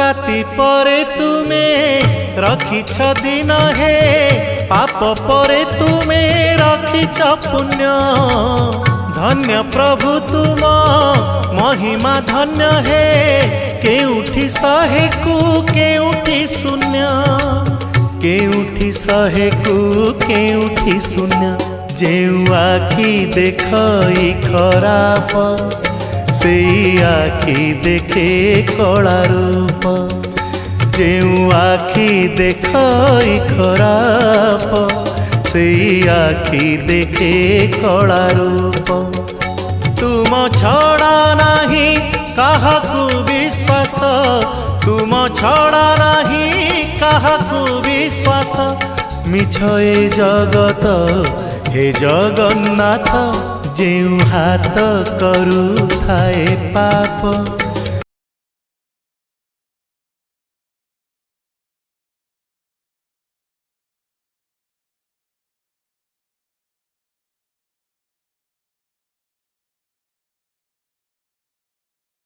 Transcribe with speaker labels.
Speaker 1: राति परे तुमे रखिछ दिन हे पाप परे तुमे रखिछ पुण्य धन्य प्रभु तुम महिमा धन्य हे केउठी शहे को केउठी शून्य केउठी शहे को केउठी शून्य जेउ आखि देखई खराप से आखि देखे कला रूप जेउ आखि देखई खराप से आखि देखे कला रूप तुम छड़ा नाही काहाकू विश्वास तुम छड़ा नाही काहाकू विश्वास मिछ ए जगत हे जगन्नाथ जेउ हाथ करू थाए पाप।